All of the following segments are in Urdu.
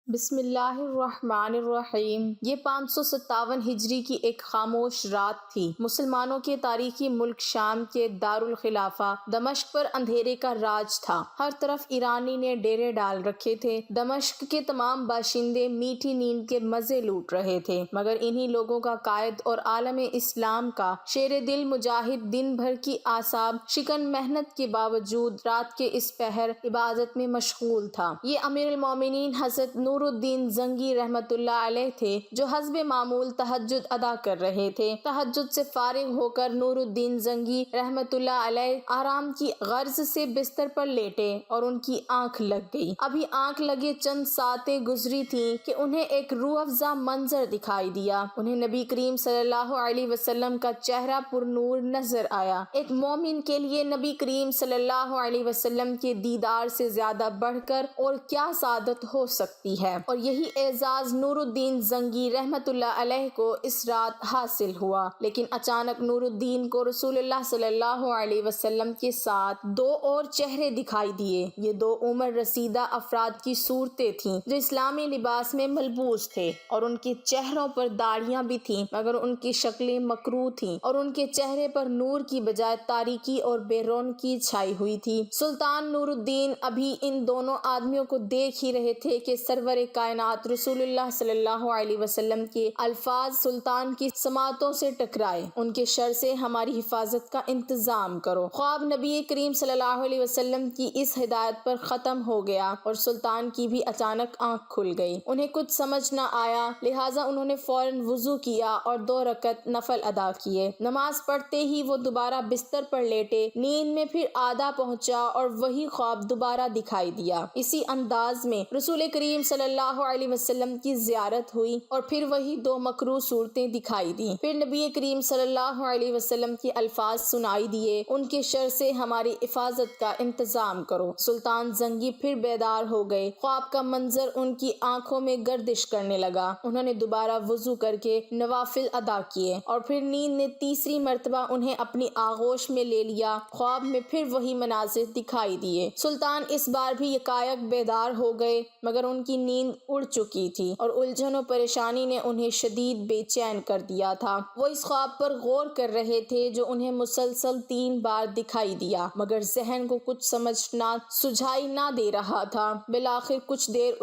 بسم اللہ الرحمن الرحیم۔ یہ 557 ہجری کی ایک خاموش رات تھی۔ مسلمانوں کے تاریخی ملک شام کے دارالخلافہ دمشق پر اندھیرے کا راج تھا۔ ہر طرف ایرانی نے ڈیرے ڈال رکھے تھے۔ دمشق کے تمام باشندے میٹھی نیند کے مزے لوٹ رہے تھے، مگر انہی لوگوں کا قائد اور عالم اسلام کا شیر دل مجاہد دن بھر کی اعصاب شکن محنت کے باوجود رات کے اس پہر عبادت میں مشغول تھا۔ یہ امیر المومنین حضرت نور الدین زنگی رحمۃ اللہ علیہ تھے، جو حسب معمول تہجد ادا کر رہے تھے۔ تہجد سے فارغ ہو کر نور الدین زنگی رحمۃ اللہ علیہ آرام کی غرض سے بستر پر لیٹے اور ان کی آنکھ لگ گئی۔ ابھی آنکھ لگے چند ساعتیں گزری تھیں کہ انہیں ایک روح افزا منظر دکھائی دیا۔ انہیں نبی کریم صلی اللہ علیہ وسلم کا چہرہ پر نور نظر آیا۔ ایک مومن کے لیے نبی کریم صلی اللہ علیہ وسلم کے دیدار سے زیادہ بڑھ کر اور کیا سعادت ہو سکتی ہے، اور یہی اعزاز نور الدین زنگی رحمۃ اللہ علیہ کو اس رات حاصل ہوا۔ لیکن اچانک نور الدین کو رسول اللہ صلی اللہ علیہ وسلم کے ساتھ دو اور چہرے دکھائی دیے۔ یہ دو عمر رسیدہ افراد کی صورتیں تھیں، جو اسلامی لباس میں ملبوس تھے، اور ان کے چہروں پر داڑھیاں بھی تھیں، مگر ان کی شکلیں مکروہ تھیں، اور ان کے چہرے پر نور کی بجائے تاریکی اور بے رونقی چھائی ہوئی تھی۔ سلطان نور الدین ابھی ان دونوں آدمیوں کو دیکھ ہی رہے تھے کہ سرور کائنات رسول اللہ صلی اللہ علیہ وسلم کے الفاظ سلطان کی سماعتوں سے ٹکرائے۔ ان کے شر سے ہماری حفاظت کا انتظام کرو۔ خواب نبی کریم صلی اللہ علیہ وسلم کی اس ہدایت پر ختم ہو گیا، اور سلطان کی بھی اچانک آنکھ کھل گئی۔ انہیں کچھ سمجھ نہ آیا، لہٰذا انہوں نے فوراً وضو کیا اور 2 رکعت نفل ادا کیے۔ نماز پڑھتے ہی وہ دوبارہ بستر پر لیٹے۔ نیند میں پھر آدھا پہنچا اور وہی خواب دوبارہ دکھائی دیا۔ اسی انداز میں رسول کریم صلی اللہ علیہ وسلم کی زیارت ہوئی، اور پھر وہی 2 مکروہ صورتیں دکھائی دیں۔ پھر نبی کریم صلی اللہ علیہ وسلم کے الفاظ سنائی دیے، ان کے شر سے ہماری حفاظت کا انتظام کرو۔ سلطان زنگی پھر بیدار ہو گئے۔ خواب کا منظر ان کی آنکھوں میں گردش کرنے لگا۔ انہوں نے دوبارہ وضو کر کے نوافل ادا کیے، اور پھر نیند نے تیسری مرتبہ انہیں اپنی آغوش میں لے لیا۔ خواب میں پھر وہی مناظر دکھائی دیے۔ سلطان اس بار بھی یکایک بیدار ہو گئے، مگر ان کی نیند اڑ چکی تھی، اور الجھن و پریشانی نے انہیں شدید بے چین کر دیا تھا۔ وہ اس خواب پر غور کر رہے تھے جو انہیں مسلسل 3 بار دکھائی دیا، مگر ذہن کو کچھ سمجھنا سجھائی نہ دے رہا تھا۔ بالآخر کچھ دیر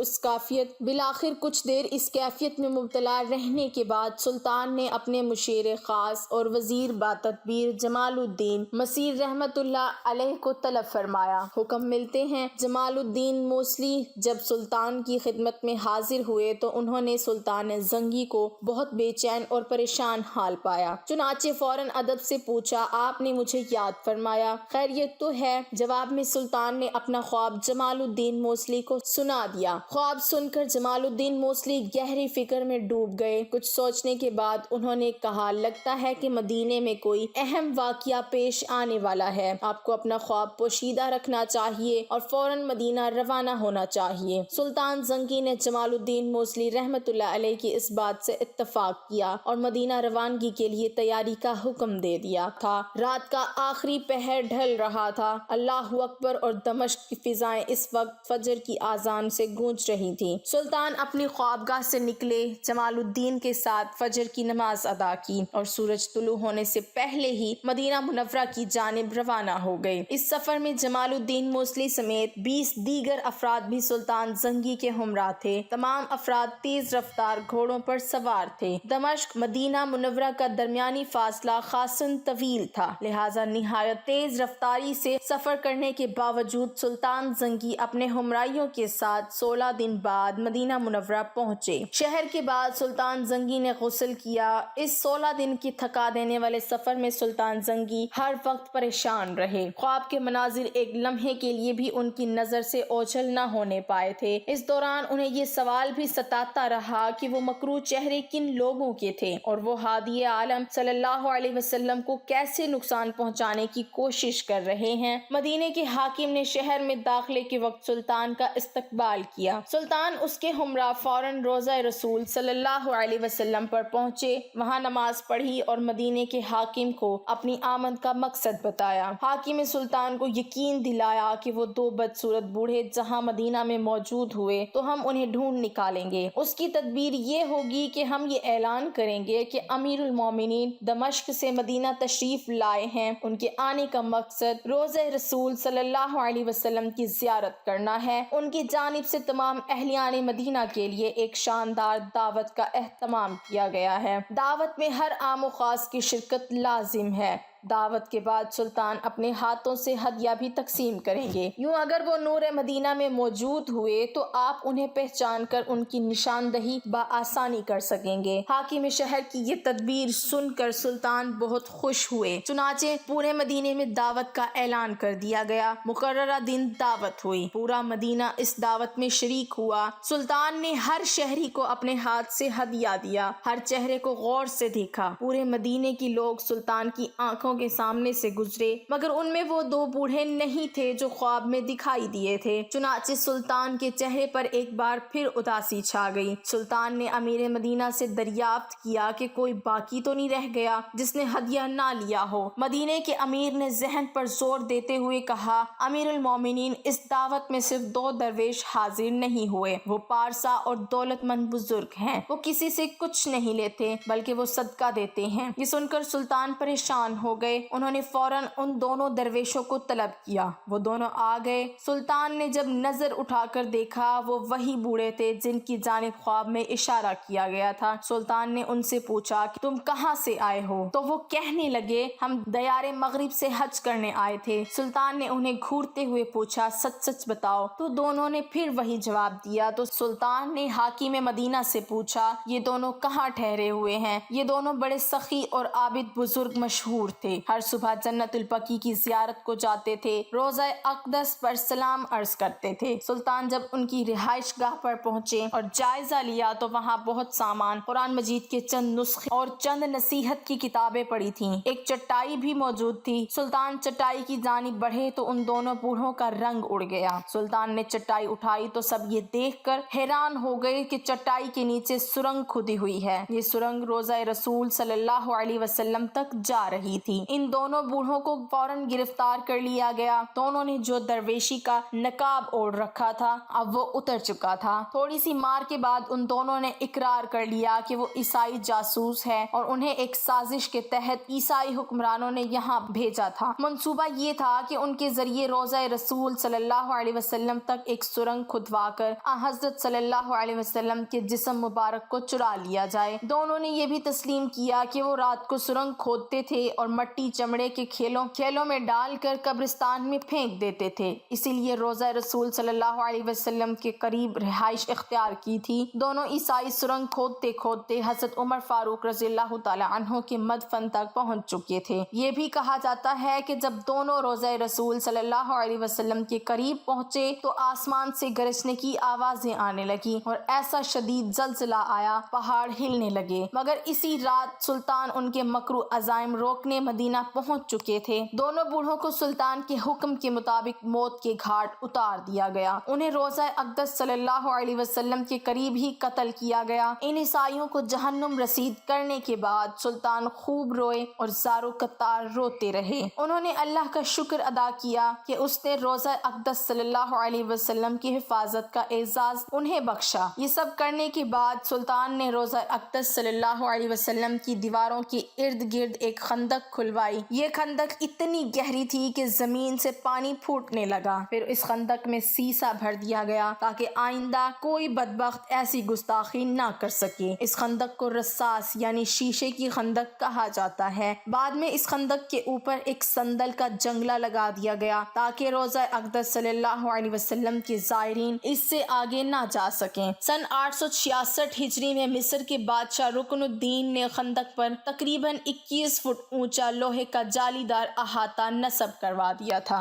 اس کیفیت میں مبتلا رہنے کے بعد سلطان نے اپنے مشیر خاص اور وزیر باتدبیر جمال الدین مسیر رحمۃ اللہ علیہ کو طلب فرمایا۔ حکم ملتے ہیں جمال الدین موصلی جب سلطان کی خدمت میں حاضر ہوئے تو انہوں نے سلطان زنگی کو بہت بے چین اور پریشان حال پایا۔ چنانچہ فوراً ادب سے پوچھا، آپ نے مجھے یاد فرمایا، خیریت تو ہے؟ جواب میں سلطان نے اپنا خواب جمال الدین موصلی کو سنا دیا۔ خواب سن کر جمال الدین موصلی گہری فکر میں ڈوب گئے۔ کچھ سوچنے کے بعد انہوں نے کہا، لگتا ہے کہ مدینے میں کوئی اہم واقعہ پیش آنے والا ہے۔ آپ کو اپنا خواب پوشیدہ رکھنا چاہیے اور فوراً مدینہ روانہ ہونا چاہیے۔ سلطان زنگی نے جمال الدین موصلی رحمۃ اللہ علیہ کی اس بات سے اتفاق کیا اور مدینہ روانگی کے لیے تیاری کا حکم دے دیا تھا۔ رات کا آخری پہر ڈھل رہا تھا۔ اللہ اکبر اور دمشق کی فضائیں اس وقت فجر کی اذان سے گونج رہی تھیں۔ سلطان اپنی خوابگاہ سے نکلے، جمال الدین کے ساتھ فجر کی نماز ادا کی، اور سورج طلوع ہونے سے پہلے ہی مدینہ منورہ کی جانب روانہ ہو گئے۔ اس سفر میں جمال الدین موصلی سمیت 20 دیگر افراد بھی سلطان زنگی کے ہمراہ تھے۔ تمام افراد تیز رفتار گھوڑوں پر سوار تھے۔ دمشق مدینہ منورہ کا درمیانی فاصلہ خاصاً طویل تھا، لہٰذا نہایت تیز رفتاری سے سفر کرنے کے باوجود سلطان زنگی اپنے ہمراہیوں کے ساتھ 16 دن بعد مدینہ منورہ پہنچے۔ شہر کے بعد سلطان زنگی نے غسل کیا۔ اس 16 دن کی تھکا دینے والے سفر میں سلطان زنگی ہر وقت پریشان رہے۔ خواب کے مناظر ایک لمحے کے لیے بھی ان کی نظر سے اوجھل نہ ہونے پائے تھے۔ اس دوران انہیں یہ سوال بھی ستاتا رہا کہ وہ مکروہ چہرے کن لوگوں کے تھے، اور وہ ہادی عالم صلی اللہ علیہ وسلم کو کیسے نقصان پہنچانے کی کوشش کر رہے ہیں۔ مدینے کے حاکم نے شہر میں داخلے کے وقت سلطان کا استقبال کیا۔ سلطان اس کے ہمراہ فوراً روضہ رسول صلی اللہ علیہ وسلم پر پہنچے، وہاں نماز پڑھی اور مدینے کے حاکم کو اپنی آمد کا مقصد بتایا۔ حاکم سلطان کو یقین دلایا کہ وہ 2 بدصورت بوڑھے جہاں مدینہ میں موجود ہوئے تو ہم ہم انہیں ڈھونڈ نکالیں گے۔ اس کی تدبیر یہ ہوگی کہ ہم یہ اعلان کریں گے کہ امیر المومنین دمشق سے مدینہ تشریف لائے ہیں۔ ان کے آنے کا مقصد روضہ رسول صلی اللہ علیہ وسلم کی زیارت کرنا ہے۔ ان کی جانب سے تمام اہلیان مدینہ کے لیے ایک شاندار دعوت کا اہتمام کیا گیا ہے۔ دعوت میں ہر عام و خاص کی شرکت لازم ہے۔ دعوت کے بعد سلطان اپنے ہاتھوں سے ہدیہ بھی تقسیم کریں گے۔ یوں اگر وہ نور مدینہ میں موجود ہوئے تو آپ انہیں پہچان کر ان کی نشاندہی بآسانی کر سکیں گے۔ حاکم شہر کی یہ تدبیر سن کر سلطان بہت خوش ہوئے۔ چنانچہ پورے مدینے میں دعوت کا اعلان کر دیا گیا۔ مقررہ دن دعوت ہوئی۔ پورا مدینہ اس دعوت میں شریک ہوا۔ سلطان نے ہر شہری کو اپنے ہاتھ سے ہدیہ دیا۔ ہر چہرے کو غور سے دیکھا۔ پورے مدینے کے لوگ سلطان کی آنکھوں کے سامنے سے گزرے، مگر ان میں وہ دو بوڑھے نہیں تھے جو خواب میں دکھائی دیے تھے۔ چنانچہ سلطان کے چہرے پر ایک بار پھر اداسی چھا گئی۔ سلطان نے امیر مدینہ سے دریافت کیا کہ کوئی باقی تو نہیں رہ گیا جس نے ہدیہ نہ لیا ہو۔ مدینے کے امیر نے ذہن پر زور دیتے ہوئے کہا، امیر المومنین، اس دعوت میں صرف دو درویش حاضر نہیں ہوئے۔ وہ پارسا اور دولت مند بزرگ ہیں۔ وہ کسی سے کچھ نہیں لیتے بلکہ وہ صدقہ دیتے ہیں۔ یہ سن کر سلطان پریشان ہو گئے۔ انہوں نے فوراً ان دونوں درویشوں کو طلب کیا۔ وہ دونوں آ گئے۔ سلطان نے جب نظر اٹھا کر دیکھا وہ وہی بوڑھے تھے جن کی جانب خواب میں اشارہ کیا گیا تھا۔ سلطان نے ان سے پوچھا کہ تم کہاں سے آئے ہو؟ تو وہ کہنے لگے، ہم دیار مغرب سے حج کرنے آئے تھے۔ سلطان نے انہیں گھورتے ہوئے پوچھا، سچ سچ بتاؤ۔ تو دونوں نے پھر وہی جواب دیا۔ تو سلطان نے حاکم مدینہ سے پوچھا، یہ دونوں کہاں ٹھہرے ہوئے ہیں؟ یہ دونوں بڑے سخی اور عابد بزرگ مشہور تھے۔ ہر صبح جنت البقیع کی زیارت کو جاتے تھے، روضہ اقدس پر سلام عرض کرتے تھے۔ سلطان جب ان کی رہائش گاہ پر پہنچے اور جائزہ لیا تو وہاں بہت سامان، قرآن مجید کے چند نسخے اور چند نصیحت کی کتابیں پڑی تھیں۔ ایک چٹائی بھی موجود تھی۔ سلطان چٹائی کی جانب بڑھے تو ان دونوں بوڑھوں کا رنگ اڑ گیا۔ سلطان نے چٹائی اٹھائی تو سب یہ دیکھ کر حیران ہو گئے کہ چٹائی کے نیچے سرنگ کھدی ہوئی ہے۔ یہ سرنگ روضہ رسول صلی اللہ علیہ وسلم تک جا رہی تھی۔ ان دونوں بوڑھوں کو فوراً گرفتار کر لیا گیا۔ دونوں نے جو درویشی کا نقاب اوڑھ رکھا تھا اب وہ اتر چکا تھا۔ تھوڑی سی مار کے بعد ان دونوں نے اقرار کر لیا کہ وہ عیسائی جاسوس ہے اور انہیں ایک سازش کے تحت عیسائی حکمرانوں نے یہاں بھیجا تھا۔ منصوبہ یہ تھا کہ ان کے ذریعے روضہ رسول صلی اللہ علیہ وسلم تک ایک سرنگ کھدوا کر حضرت صلی اللہ علیہ وسلم کے جسم مبارک کو چرا لیا جائے۔ دونوں نے یہ بھی تسلیم کیا کہ وہ رات کو سرنگ کھودتے تھے اور مٹی چمڑے کے کھیلوں میں ڈال کر قبرستان میں پھینک دیتے تھے، اسی لیے روضہ رسول صلی اللہ علیہ وسلم کے قریب رہائش اختیار کی تھی۔ دونوں عیسائی سرنگ کھودتے کھودتے حضرت عمر فاروق رضی اللہ تعالی عنہ کے مدفن تک پہنچ چکے تھے۔ یہ بھی کہا جاتا ہے کہ جب دونوں روضہ رسول صلی اللہ علیہ وسلم کے قریب پہنچے تو آسمان سے گرجنے کی آوازیں آنے لگی اور ایسا شدید زلزلہ آیا، پہاڑ ہلنے لگے، مگر اسی رات سلطان ان کے مکرو عزائم روکنے مدینہ پہنچ چکے تھے۔ دونوں بوڑھوں کو سلطان کے حکم کے مطابق موت کے گھاٹ اتار دیا گیا۔ انہیں روضہ اقدس صلی اللہ علیہ وسلم کے قریب ہی قتل کیا گیا۔ ان عیسائیوں کو جہنم رسید کرنے کے بعد سلطان خوب روئے اور زارو قطار روتے رہے۔ انہوں نے اللہ کا شکر ادا کیا کہ اس نے روضہ اقدس صلی اللہ علیہ وسلم کی حفاظت کا اعزاز انہیں بخشا۔ یہ سب کرنے کے بعد سلطان نے روضہ اقدس صلی اللہ علیہ وسلم کی دیواروں کے ارد گرد ایک خندق کھلوائی۔ یہ خندق اتنی گہری تھی کہ زمین سے پانی پھوٹنے لگا۔ پھر اس خندق میں سیسا بھر دیا گیا تاکہ آئندہ کوئی بدبخت ایسی گستاخی نہ کر سکے۔ اس خندق کو رصاص یعنی شیشے کی خندق کہا جاتا ہے۔ بعد میں اس خندق کے اوپر ایک سندل کا جنگلہ لگا دیا گیا تاکہ روضہ اقدس صلی اللہ علیہ وسلم کے زائرین اس سے آگے نہ جا سکیں۔ سن 866 ہجری میں مصر کے بادشاہ رکن الدین نے خندق پر تقریباً 21 فٹ اونچا لوہے کا جالی دار احاطہ نصب کروا دیا تھا۔